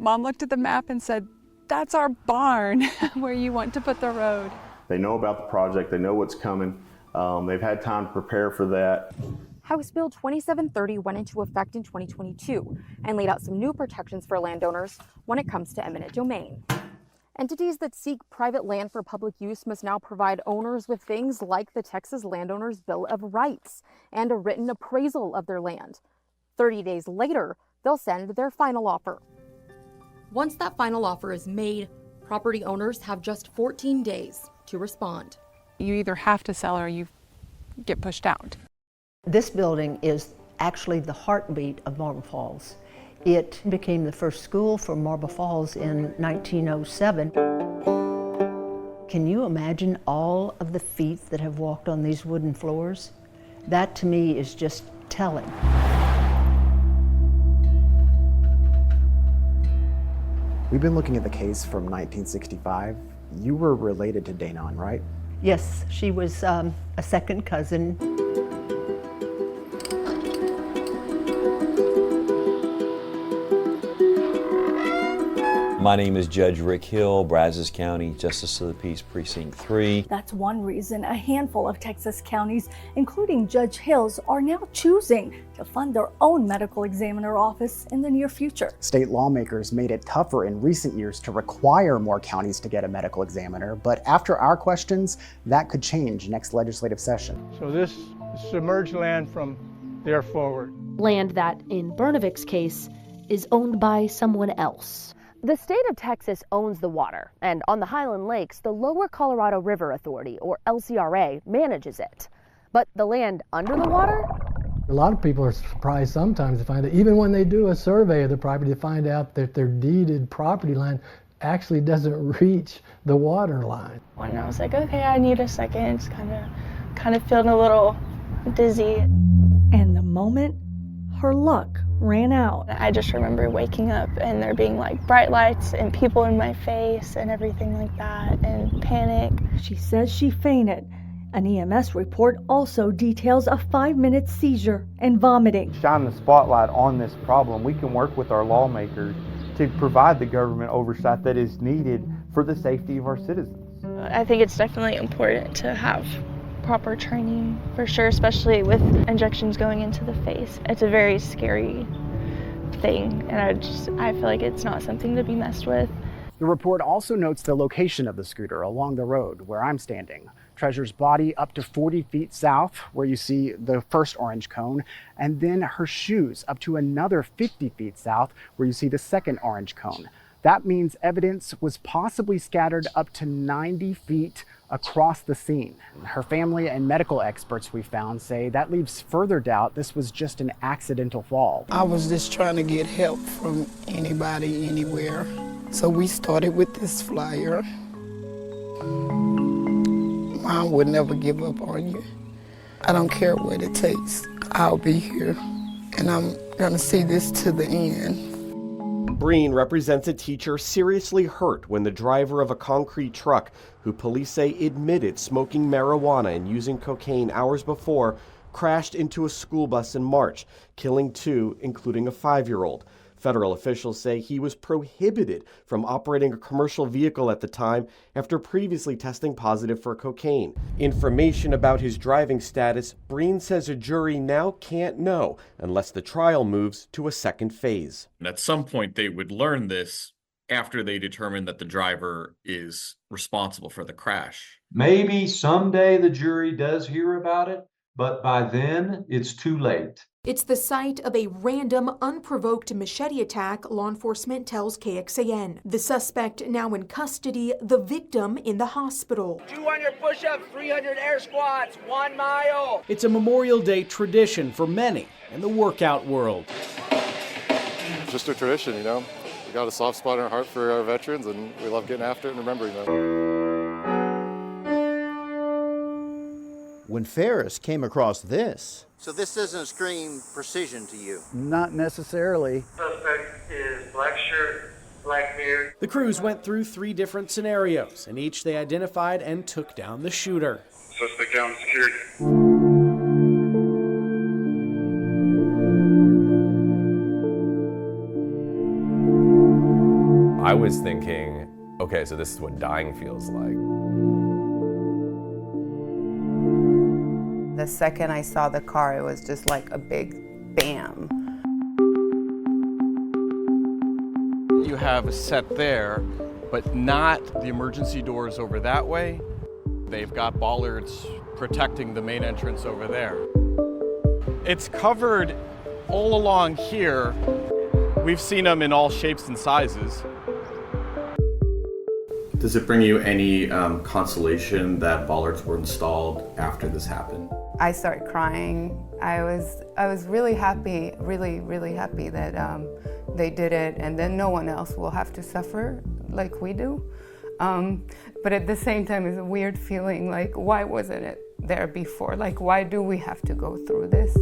Mom looked at the map and said, "That's our barn where you want to put the road." They know about the project, they know what's coming. They've had time to prepare for that. House Bill 2730 went into effect in 2022 and laid out some new protections for landowners when it comes to eminent domain. Entities that seek private land for public use must now provide owners with things like the Texas Landowners Bill of Rights and a written appraisal of their land. 30 days later, they'll send their final offer. Once that final offer is made, property owners have just 14 days to respond. You either have to sell or you get pushed out. This building is actually the heartbeat of Marble Falls. It became the first school for Marble Falls in 1907. Can you imagine all of the feet that have walked on these wooden floors? That to me is just telling. We've been looking at the case from 1965. You were related to Danon, right? Yes, she was a second cousin. My name is Judge Rick Hill, Brazos County Justice of the Peace, Precinct 3. That's one reason a handful of Texas counties, including Judge Hill's, are now choosing to fund their own medical examiner office in the near future. State lawmakers made it tougher in recent years to require more counties to get a medical examiner, but after our questions, that could change next legislative session. So this submerged land from there forward. Land that, in Bernovich's case, is owned by someone else. The state of Texas owns the water, and on the Highland Lakes, the Lower Colorado River Authority, or LCRA, manages it. But the land under the water? A lot of people are surprised sometimes to find that even when they do a survey of the property, to find out that their deeded property line actually doesn't reach the water line. When I was like, okay, I need a second, just kind of feeling a little dizzy. And the moment her luck ran out. I just remember waking up and there being like bright lights and people in my face and everything like that, and panic. She says she fainted. An EMS report also details a 5-minute seizure and vomiting. Shine the spotlight on this problem. We can work with our lawmakers to provide the government oversight that is needed for the safety of our citizens. I think it's definitely important to have proper training for sure, especially with injections going into the face. It's a very scary thing, and I feel like it's not something to be messed with. The report also notes the location of the scooter along the road where I'm standing. Treasure's body up to 40 feet south, where you see the first orange cone, and then her shoes up to another 50 feet south, where you see the second orange cone. That means evidence was possibly scattered up to 90 feet across the scene. Her family and medical experts we found say that leaves further doubt this was just an accidental fall. I was just trying to get help from anybody, anywhere. So we started with this flyer. Mom would never give up on you. I don't care what it takes. I'll be here, and I'm gonna see this to the end. Breen represents a teacher seriously hurt when the driver of a concrete truck, who police say admitted smoking marijuana and using cocaine hours before, crashed into a school bus in March, killing 2, including a 5-year-old. Federal officials say he was prohibited from operating a commercial vehicle at the time after previously testing positive for cocaine. Information about his driving status, Breen says a jury now can't know unless the trial moves to a second phase. At some point, they would learn this after they determine that the driver is responsible for the crash. Maybe someday the jury does hear about it, but by then it's too late. It's the site of a random, unprovoked machete attack, law enforcement tells KXAN. The suspect now in custody, the victim in the hospital. 200 push-ups, 300 air squats, 1 mile. It's a Memorial Day tradition for many in the workout world. Just a tradition, you know. We got a soft spot in our heart for our veterans, and we love getting after it and remembering them. When Ferris came across this. So this doesn't scream precision to you? Not necessarily. Suspect is black shirt, black beard. The crews went through 3 different scenarios. In each they identified and took down the shooter. Suspect down security. was thinking, okay, so this is what dying feels like. The second I saw the car, it was just like a big bam. You have a set there, but not the emergency doors over that way. They've got bollards protecting the main entrance over there. It's covered all along here. We've seen them in all shapes and sizes. Does it bring you any consolation that bollards were installed after this happened? I started crying. I was really happy, really happy that they did it, and then no one else will have to suffer like we do. But at the same time, it's a weird feeling like, why wasn't it there before? Like, why do we have to go through this?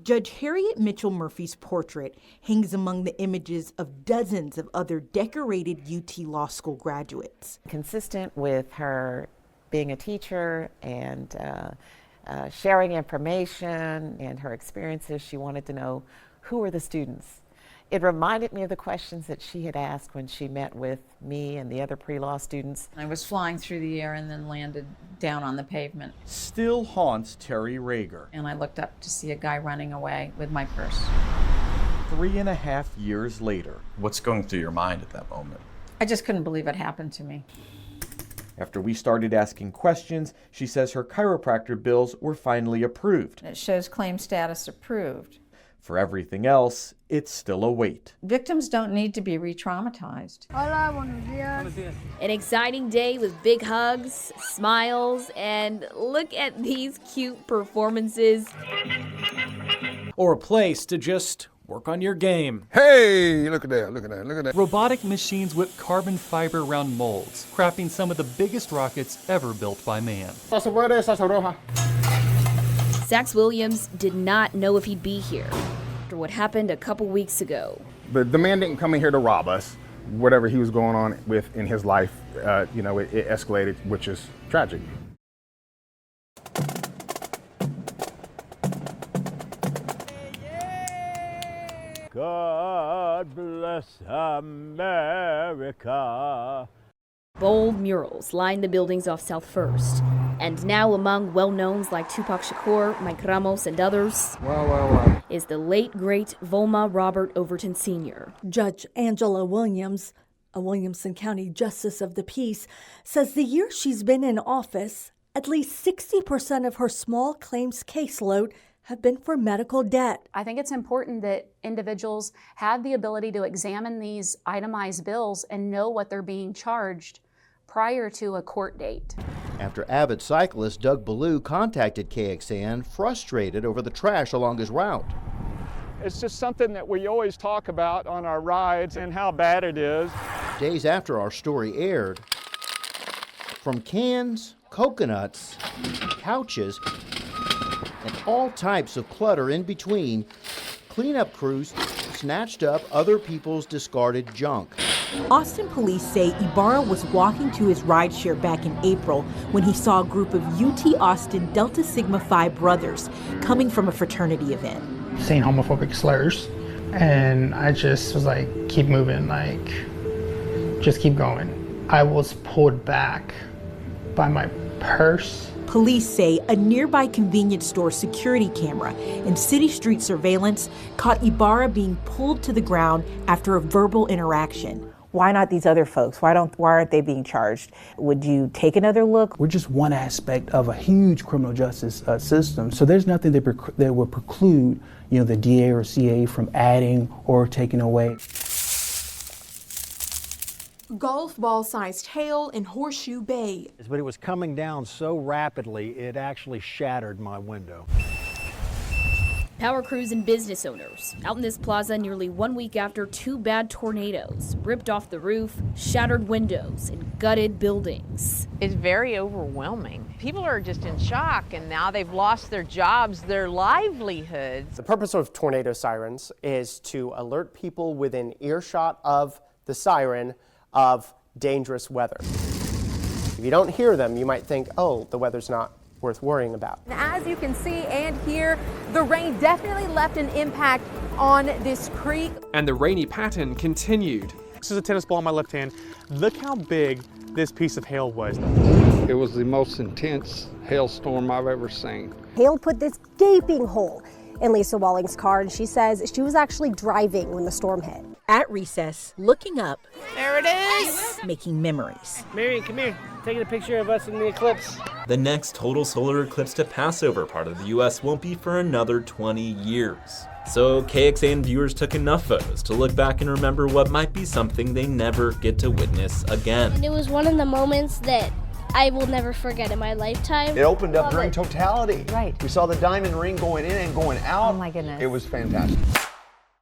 Judge Harriet Mitchell Murphy's portrait hangs among the images of dozens of other decorated UT Law School graduates. Consistent with her being a teacher and sharing information and her experiences, she wanted to know who were the students. It reminded me of the questions that she had asked when she met with me and the other pre-law students. I was flying through the air and then landed down on the pavement. Still haunts Terry Rager. And I looked up to see a guy running away with my purse. 3.5 years later. What's going through your mind at that moment? I just couldn't believe it happened to me. After we started asking questions, she says her chiropractor bills were finally approved. It shows claim status approved. For everything else, it's still a wait. Victims don't need to be re-traumatized. Hola, buenos días. An exciting day with big hugs, smiles, and look at these cute performances. Or a place to just work on your game. Hey, look at that, look at that, look at that. Robotic machines whip carbon fiber round molds, crafting some of the biggest rockets ever built by man. Sax Williams did not know if he'd be here after what happened a couple weeks ago. But the man didn't come in here to rob us. Whatever he was going on with in his life, it escalated, which is tragic. God bless America. Bold murals line the buildings off South First. And now among well-knowns like Tupac Shakur, Mike Ramos, and others is the late, great Volma Robert Overton Sr. Judge Angela Williams, a Williamson County Justice of the Peace, says the year she's been in office, at least 60% of her small claims caseload have been for medical debt. I think it's important that individuals have the ability to examine these itemized bills and know what they're being charged prior to a court date. After avid cyclist Doug Ballou contacted KXAN, frustrated over the trash along his route. It's just something that we always talk about on our rides and how bad it is. Days after our story aired, from cans, coconuts, couches, and all types of clutter in between, cleanup crews snatched up other people's discarded junk. Austin police say Ibarra was walking to his rideshare back in April when he saw a group of UT Austin Delta Sigma Phi brothers coming from a fraternity event. Saying homophobic slurs, and I just was like, keep moving, like, just keep going. I was pulled back by my purse. Police say a nearby convenience store security camera and city street surveillance caught Ibarra being pulled to the ground after a verbal interaction. Why not these other folks? Why aren't they being charged? Would you take another look? We're just one aspect of a huge criminal justice system. So there's nothing that would preclude, the DA or CA from adding or taking away. Golf ball-sized hail in Horseshoe Bay. But it was coming down so rapidly, it actually shattered my window. Power crews and business owners out in this plaza nearly 1 week after two bad tornadoes ripped off the roof, shattered windows, and gutted buildings. It's very overwhelming. People are just in shock, and now they've lost their jobs, their livelihoods. The purpose of tornado sirens is to alert people within earshot of the siren of dangerous weather. If you don't hear them, you might think, oh, the weather's not worth worrying about. As you can see and hear, the rain definitely left an impact on this creek. And the rainy pattern continued. This is a tennis ball in my left hand. Look how big this piece of hail was. It was the most intense hailstorm I've ever seen. Hail put this gaping hole in Lisa Walling's car, and she says she was actually driving when the storm hit. At recess, looking up, There it is! making memories. Marion, come here. Taking a picture of us in the eclipse. The next total solar eclipse to pass over part of the US won't be for another 20 years. So KXAN viewers took enough photos to look back and remember what might be something they never get to witness again. And it was one of the moments that I will never forget in my lifetime. It opened up during totality. Right. We saw the diamond ring going in and going out. Oh my goodness. It was fantastic.